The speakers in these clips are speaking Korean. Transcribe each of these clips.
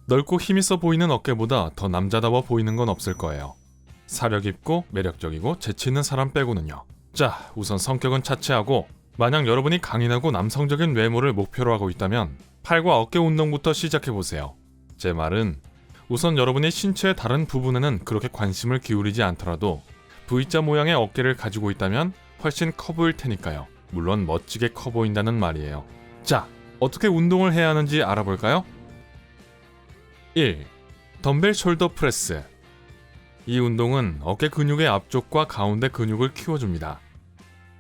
넓고 힘있어 보이는 어깨보다 더 남자다워 보이는 건 없을 거예요. 사력 있고 매력적이고 재치 있는 사람 빼고는요. 자, 우선 성격은 차치하고 만약 여러분이 강인하고 남성적인 외모를 목표로 하고 있다면 팔과 어깨 운동부터 시작해보세요. 제 말은 우선 여러분이 신체의 다른 부분에는 그렇게 관심을 기울이지 않더라도 V자 모양의 어깨를 가지고 있다면 훨씬 커 보일 테니까요. 물론 멋지게 커 보인다는 말이에요. 자, 어떻게 운동을 해야 하는지 알아볼까요? 1. 덤벨 숄더 프레스. 이 운동은 어깨 근육의 앞쪽과 가운데 근육을 키워줍니다.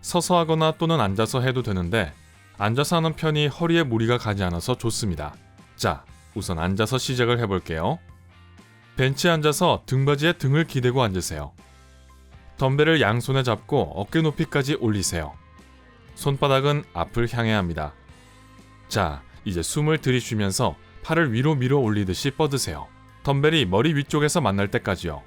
서서 하거나 또는 앉아서 해도 되는데 앉아서 하는 편이 허리에 무리가 가지 않아서 좋습니다. 자, 우선 앉아서 시작을 해볼게요. 벤치에 앉아서 등받이에 등을 기대고 앉으세요. 덤벨을 양손에 잡고 어깨 높이까지 올리세요. 손바닥은 앞을 향해야 합니다. 자, 이제 숨을 들이쉬면서 팔을 위로 밀어 올리듯이 뻗으세요. 덤벨이 머리 위쪽에서 만날 때까지요.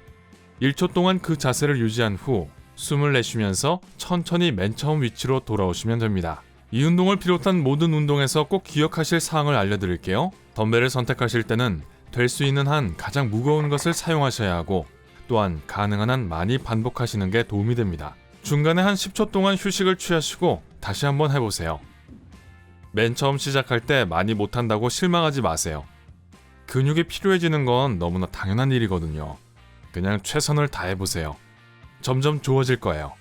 1초 동안 그 자세를 유지한 후 숨을 내쉬면서 천천히 맨 처음 위치로 돌아오시면 됩니다. 이 운동을 비롯한 모든 운동에서 꼭 기억하실 사항을 알려드릴게요. 덤벨을 선택하실 때는 될 수 있는 한 가장 무거운 것을 사용하셔야 하고 또한 가능한 한 많이 반복하시는 게 도움이 됩니다. 중간에 한 10초 동안 휴식을 취하시고 다시 한번 해보세요. 맨 처음 시작할 때 많이 못한다고 실망하지 마세요. 근육이 필요해지는 건 너무나 당연한 일이거든요. 그냥 최선을 다해보세요. 점점 좋아질 거예요.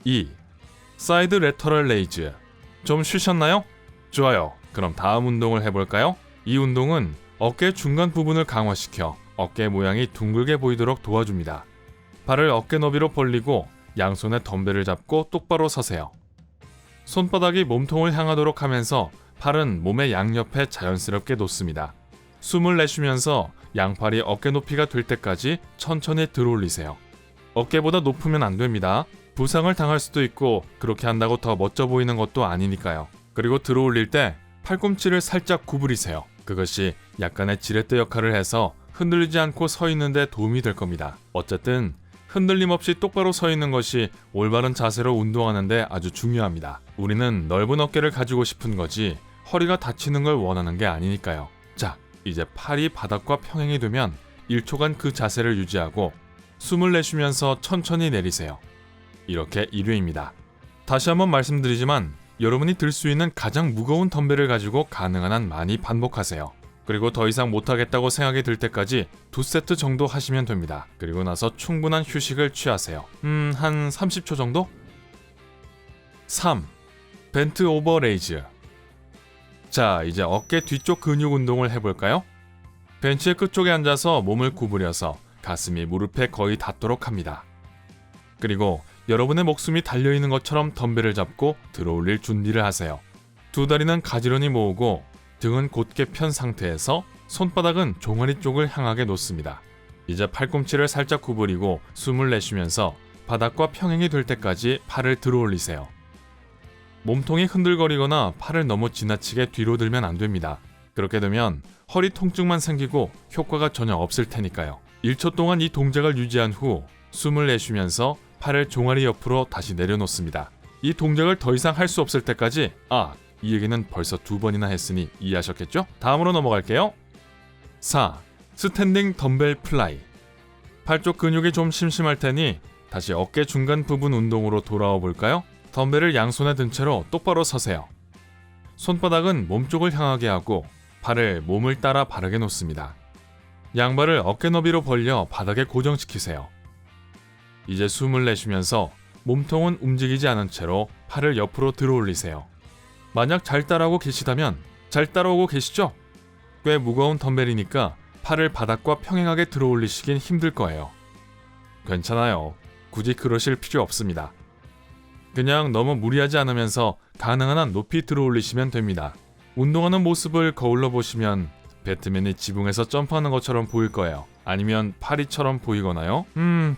2. 사이드 레터럴 레이즈. 좀 쉬셨나요? 좋아요. 그럼 다음 운동을 해볼까요? 이 운동은 어깨 중간 부분을 강화시켜 어깨 모양이 둥글게 보이도록 도와줍니다. 발을 어깨 너비로 벌리고 양손에 덤벨을 잡고 똑바로 서세요. 손바닥이 몸통을 향하도록 하면서 팔은 몸의 양옆에 자연스럽게 놓습니다. 숨을 내쉬면서 양팔이 어깨 높이가 될 때까지 천천히 들어올리세요. 어깨보다 높으면 안 됩니다. 부상을 당할 수도 있고 그렇게 한다고 더 멋져 보이는 것도 아니니까요. 그리고 들어올릴 때 팔꿈치를 살짝 구부리세요. 그것이 약간의 지렛대 역할을 해서 흔들리지 않고 서 있는 데 도움이 될 겁니다. 어쨌든 흔들림 없이 똑바로 서 있는 것이 올바른 자세로 운동하는 데 아주 중요합니다. 우리는 넓은 어깨를 가지고 싶은 거지 허리가 다치는 걸 원하는 게 아니니까요. 자, 이제 팔이 바닥과 평행이 되면 1초간 그 자세를 유지하고 숨을 내쉬면서 천천히 내리세요. 이렇게 1회입니다. 다시 한번 말씀드리지만 여러분이 들 수 있는 가장 무거운 덤벨을 가지고 가능한 한 많이 반복하세요. 그리고 더 이상 못하겠다고 생각이 들 때까지 2세트 정도 하시면 됩니다. 그리고 나서 충분한 휴식을 취하세요. 한 30초 정도? 3. 벤트 오버 레이즈. 자, 이제 어깨 뒤쪽 근육 운동을 해볼까요? 벤치의 끝쪽에 앉아서 몸을 구부려서 가슴이 무릎에 거의 닿도록 합니다. 그리고 여러분의 목숨이 달려있는 것처럼 덤벨을 잡고 들어올릴 준비를 하세요. 두 다리는 가지런히 모으고 등은 곧게 편 상태에서 손바닥은 종아리 쪽을 향하게 놓습니다. 이제 팔꿈치를 살짝 구부리고 숨을 내쉬면서 바닥과 평행이 될 때까지 팔을 들어올리세요. 몸통이 흔들거리거나 팔을 너무 지나치게 뒤로 들면 안 됩니다. 그렇게 되면 허리 통증만 생기고 효과가 전혀 없을 테니까요. 1초 동안 이 동작을 유지한 후 숨을 내쉬면서 팔을 종아리 옆으로 다시 내려놓습니다. 이 동작을 더 이상 할 수 없을 때까지 이 얘기는 벌써 2번이나 했으니 이해하셨겠죠? 다음으로 넘어갈게요. 4. 스탠딩 덤벨 플라이. 팔 쪽 근육이 좀 심심할 테니 다시 어깨 중간 부분 운동으로 돌아와 볼까요? 덤벨을 양손에 든 채로 똑바로 서세요. 손바닥은 몸쪽을 향하게 하고 팔을 몸을 따라 바르게 놓습니다. 양발을 어깨 너비로 벌려 바닥에 고정시키세요. 이제 숨을 내쉬면서 몸통은 움직이지 않은 채로 팔을 옆으로 들어올리세요. 만약 잘 따라오고 계시다면 잘 따라오고 계시죠? 꽤 무거운 덤벨이니까 팔을 바닥과 평행하게 들어올리시긴 힘들 거예요. 괜찮아요. 굳이 그러실 필요 없습니다. 그냥 너무 무리하지 않으면서 가능한 한 높이 들어올리시면 됩니다. 운동하는 모습을 거울로 보시면 배트맨이 지붕에서 점프하는 것처럼 보일 거예요. 아니면 파리처럼 보이거나요?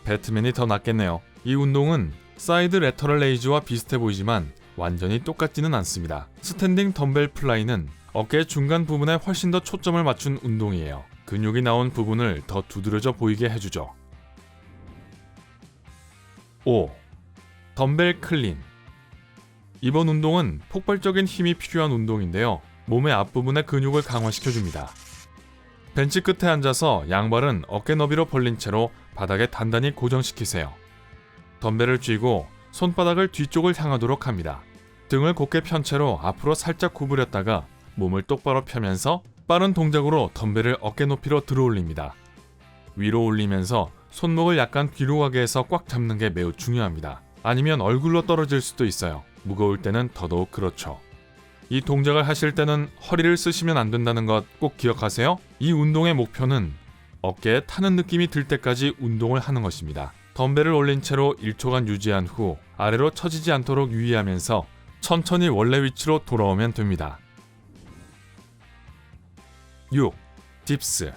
배트맨이 더 낫겠네요. 이 운동은 사이드 레터럴 레이즈와 비슷해 보이지만 완전히 똑같지는 않습니다. 스탠딩 덤벨 플라이는 어깨 중간 부분에 훨씬 더 초점을 맞춘 운동이에요. 근육이 나온 부분을 더 두드러져 보이게 해주죠. 5. 덤벨 클린. 이번 운동은 폭발적인 힘이 필요한 운동인데요. 몸의 앞부분의 근육을 강화시켜줍니다. 벤치 끝에 앉아서 양발은 어깨 너비로 벌린 채로 바닥에 단단히 고정시키세요. 덤벨을 쥐고 손바닥을 뒤쪽을 향하도록 합니다. 등을 곧게 편 채로 앞으로 살짝 구부렸다가 몸을 똑바로 펴면서 빠른 동작으로 덤벨을 어깨 높이로 들어올립니다. 위로 올리면서 손목을 약간 뒤로 가게 해서 꽉 잡는 게 매우 중요합니다. 아니면 얼굴로 떨어질 수도 있어요. 무거울 때는 더더욱 그렇죠. 이 동작을 하실 때는 허리를 쓰시면 안 된다는 것 꼭 기억하세요. 이 운동의 목표는 어깨에 타는 느낌이 들 때까지 운동을 하는 것입니다. 덤벨을 올린 채로 1초간 유지한 후 아래로 처지지 않도록 유의하면서 천천히 원래 위치로 돌아오면 됩니다. 6. 딥스.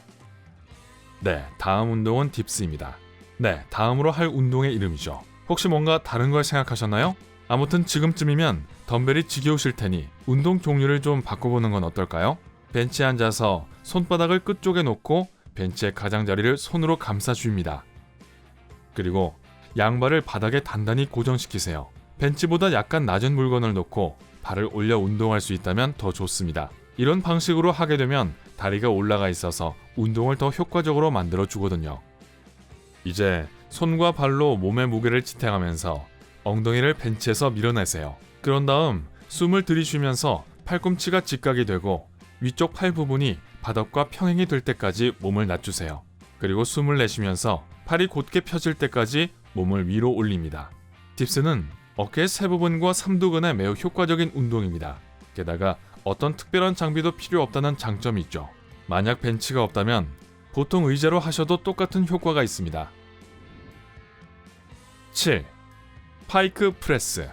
네, 다음 운동은 딥스입니다. 네, 다음으로 할 운동의 이름이죠. 혹시 뭔가 다른 걸 생각하셨나요? 아무튼 지금쯤이면 덤벨이 지겨우실 테니 운동 종류를 좀 바꿔보는 건 어떨까요? 벤치에 앉아서 손바닥을 끝쪽에 놓고 벤치의 가장자리를 손으로 감싸줍니다. 그리고 양발을 바닥에 단단히 고정시키세요. 벤치보다 약간 낮은 물건을 놓고 발을 올려 운동할 수 있다면 더 좋습니다. 이런 방식으로 하게 되면 다리가 올라가 있어서 운동을 더 효과적으로 만들어 주거든요. 이제 손과 발로 몸의 무게를 지탱하면서 엉덩이를 벤치에서 밀어내세요. 그런 다음 숨을 들이쉬면서 팔꿈치가 직각이 되고 위쪽 팔 부분이 바닥과 평행이 될 때까지 몸을 낮추세요. 그리고 숨을 내쉬면서 팔이 곧게 펴질 때까지 몸을 위로 올립니다. 딥스는 어깨의 세 부분과 삼두근에 매우 효과적인 운동입니다. 게다가 어떤 특별한 장비도 필요 없다는 장점이 있죠. 만약 벤치가 없다면 보통 의자로 하셔도 똑같은 효과가 있습니다. 7. 파이크 프레스.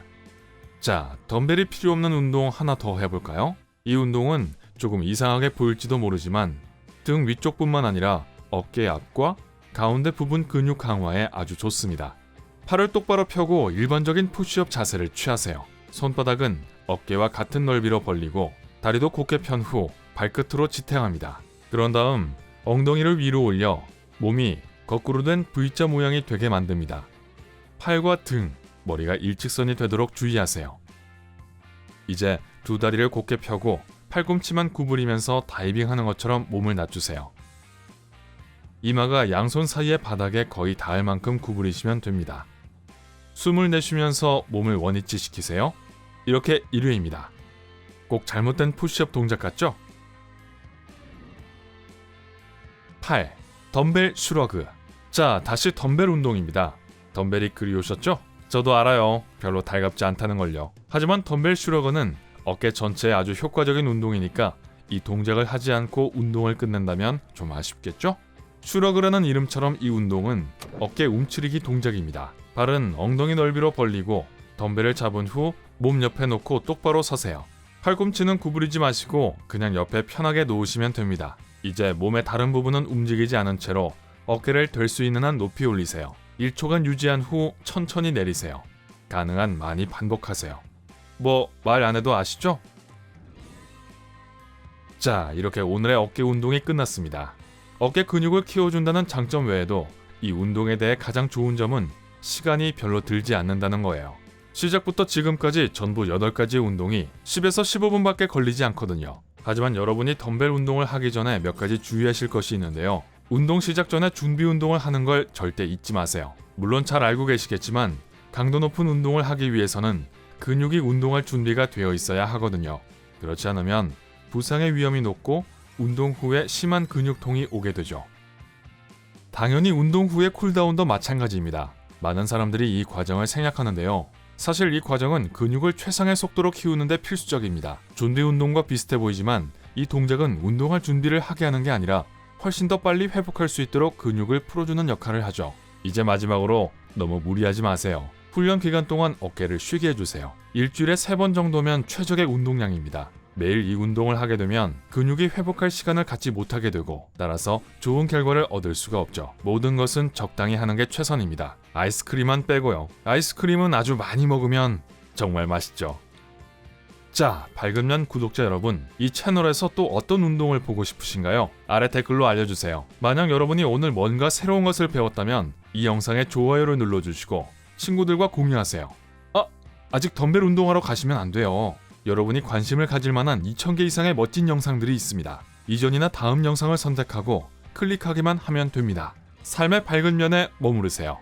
자, 덤벨이 필요 없는 운동 하나 더 해볼까요? 이 운동은 조금 이상하게 보일지도 모르지만 등 위쪽뿐만 아니라 어깨 앞과 가운데 부분 근육 강화에 아주 좋습니다. 팔을 똑바로 펴고 일반적인 푸시업 자세를 취하세요. 손바닥은 어깨와 같은 넓이로 벌리고 다리도 곧게 편 후 발끝으로 지탱합니다. 그런 다음 엉덩이를 위로 올려 몸이 거꾸로 된 V자 모양이 되게 만듭니다. 팔과 등, 머리가 일직선이 되도록 주의하세요. 이제 두 다리를 곧게 펴고 팔꿈치만 구부리면서 다이빙하는 것처럼 몸을 낮추세요. 이마가 양손 사이의 바닥에 거의 닿을 만큼 구부리시면 됩니다. 숨을 내쉬면서 몸을 원위치 시키세요. 이렇게 1회입니다. 꼭 잘못된 푸시업 동작 같죠? 8. 덤벨 슈러그. 자, 다시 덤벨 운동입니다. 덤벨이 그리우셨죠? 저도 알아요. 별로 달갑지 않다는 걸요. 하지만 덤벨 슈러그는 어깨 전체에 아주 효과적인 운동이니까 이 동작을 하지 않고 운동을 끝낸다면 좀 아쉽겠죠? 슈러그라는 이름처럼 이 운동은 어깨 움츠리기 동작입니다. 발은 엉덩이 넓이로 벌리고 덤벨을 잡은 후 몸 옆에 놓고 똑바로 서세요. 팔꿈치는 구부리지 마시고 그냥 옆에 편하게 놓으시면 됩니다. 이제 몸의 다른 부분은 움직이지 않은 채로 어깨를 될 수 있는 한 높이 올리세요. 1초간 유지한 후 천천히 내리세요. 가능한 많이 반복하세요. 말 안 해도 아시죠? 자, 이렇게 오늘의 어깨 운동이 끝났습니다. 어깨 근육을 키워준다는 장점 외에도 이 운동에 대해 가장 좋은 점은 시간이 별로 들지 않는다는 거예요. 시작부터 지금까지 전부 8가지의 운동이 10에서 15분밖에 걸리지 않거든요. 하지만 여러분이 덤벨 운동을 하기 전에 몇 가지 주의하실 것이 있는데요. 운동 시작 전에 준비 운동을 하는 걸 절대 잊지 마세요. 물론 잘 알고 계시겠지만 강도 높은 운동을 하기 위해서는 근육이 운동할 준비가 되어 있어야 하거든요. 그렇지 않으면 부상의 위험이 높고 운동 후에 심한 근육통이 오게 되죠. 당연히 운동 후의 쿨다운도 마찬가지입니다. 많은 사람들이 이 과정을 생략하는데요. 사실 이 과정은 근육을 최상의 속도로 키우는데 필수적입니다. 준비 운동과 비슷해 보이지만 이 동작은 운동할 준비를 하게 하는 게 아니라 훨씬 더 빨리 회복할 수 있도록 근육을 풀어주는 역할을 하죠. 이제 마지막으로 너무 무리하지 마세요. 훈련 기간 동안 어깨를 쉬게 해주세요. 일주일에 3번 정도면 최적의 운동량입니다. 매일 이 운동을 하게 되면 근육이 회복할 시간을 갖지 못하게 되고 따라서 좋은 결과를 얻을 수가 없죠. 모든 것은 적당히 하는 게 최선입니다. 아이스크림만 빼고요. 아이스크림은 아주 많이 먹으면 정말 맛있죠. 자, 밝은면 구독자 여러분, 이 채널에서 또 어떤 운동을 보고 싶으신가요? 아래 댓글로 알려주세요. 만약 여러분이 오늘 뭔가 새로운 것을 배웠다면 이 영상에 좋아요를 눌러주시고 친구들과 공유하세요. 아직 덤벨 운동하러 가시면 안 돼요. 여러분이 관심을 가질 만한 2000개 이상의 멋진 영상들이 있습니다. 이전이나 다음 영상을 선택하고 클릭하기만 하면 됩니다. 삶의 밝은 면에 머무르세요.